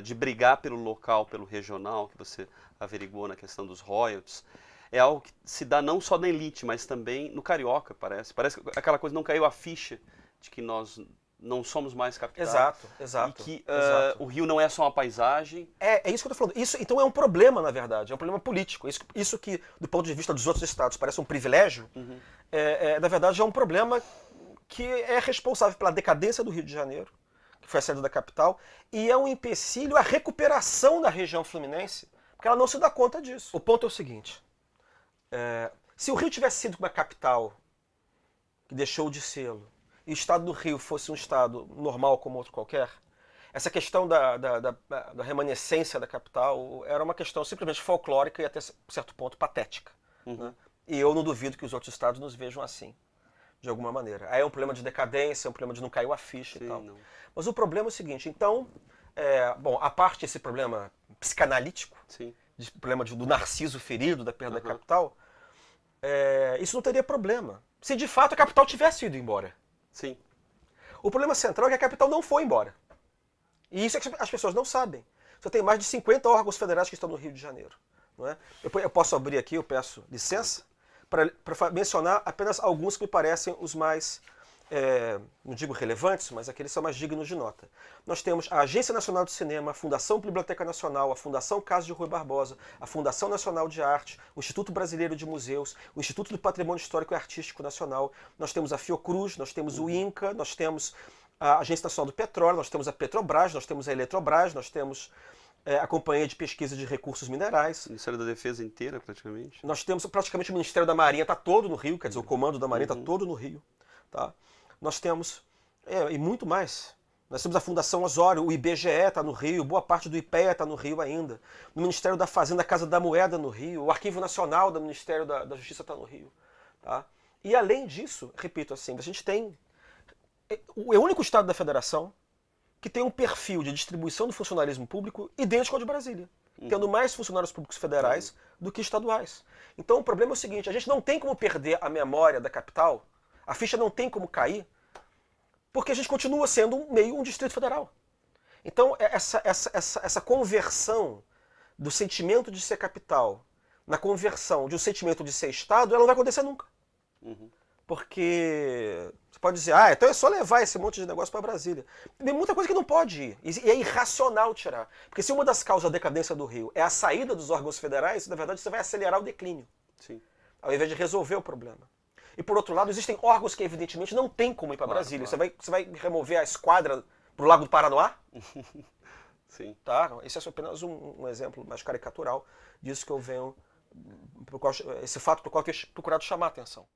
de brigar pelo local, pelo regional, que você averiguou na questão dos royalties, é algo que se dá não só na elite, mas também no carioca, parece. Parece que aquela coisa não caiu a ficha de que nós não somos mais capital. Exato, E exato. que Exato. o Rio não é só uma paisagem. É isso que eu tô falando. Isso, então é um problema, na verdade. É um problema político. Isso que, do ponto de vista dos outros estados, parece um privilégio, na verdade é um problema que é responsável pela decadência do Rio de Janeiro, que foi a saída da capital, e é um empecilho à recuperação da região fluminense, porque ela não se dá conta disso. O ponto é o seguinte, se o Rio tivesse sido uma capital que deixou de sê-lo, e o estado do Rio fosse um estado normal como outro qualquer, essa questão da remanescência da capital era uma questão simplesmente folclórica e até certo ponto patética. Né? E eu não duvido que os outros estados nos vejam assim, de alguma maneira. Aí é um problema de decadência, é um problema de não cair a ficha. Sim, e tal. Não. Mas o problema é o seguinte, então, bom, a parte desse problema psicanalítico, sim, de problema do narciso ferido, da perda da capital, isso não teria problema. Se de fato a capital tivesse ido embora. Sim. O problema central é que a capital não foi embora. E isso é que as pessoas não sabem. Você tem mais de 50 órgãos federais que estão no Rio de Janeiro. Não é? Eu posso abrir aqui, eu peço licença, para mencionar apenas alguns que me parecem os mais, não digo relevantes, mas aqueles são mais dignos de nota. Nós temos a Agência Nacional de Cinema, a Fundação Biblioteca Nacional, a Fundação Casa de Rui Barbosa, a Fundação Nacional de Arte, o Instituto Brasileiro de Museus, o Instituto do Patrimônio Histórico e Artístico Nacional, nós temos a Fiocruz, nós temos o INCA, nós temos a Agência Nacional do Petróleo, nós temos a Petrobras, nós temos a Eletrobras, nós temos a Companhia de Pesquisa de Recursos Minerais. O Ministério da Defesa inteira, praticamente. Nós temos praticamente o Ministério da Marinha, está todo no Rio, quer dizer, o Comando da Marinha está todo no Rio. Tá? Nós temos, e muito mais, nós temos a Fundação Osório, o IBGE está no Rio, boa parte do IPEA está no Rio ainda. No Ministério da Fazenda, a Casa da Moeda no Rio, o Arquivo Nacional do Ministério da Justiça está no Rio. Tá? E além disso, repito assim, a gente tem, é o único estado da federação que tem um perfil de distribuição do funcionalismo público idêntico ao de Brasília, tendo mais funcionários públicos federais do que estaduais. Então o problema é o seguinte, a gente não tem como perder a memória da capital, a ficha não tem como cair, porque a gente continua sendo meio um distrito federal. Então essa conversão do sentimento de ser capital na conversão de um sentimento de ser estado, ela não vai acontecer nunca. Porque você pode dizer, então é só levar esse monte de negócio para Brasília. Tem muita coisa que não pode ir. E é irracional tirar. Porque se uma das causas da decadência do Rio é a saída dos órgãos federais, na verdade você vai acelerar o declínio. Sim. Ao invés de resolver o problema. E por outro lado, existem órgãos que evidentemente não tem como ir para Brasília. Claro. Você vai remover a esquadra para o Lago do Paranoá? Sim. Tá? Esse é apenas um exemplo mais caricatural disso que eu venho, esse fato por qual eu tenho procurado chamar a atenção.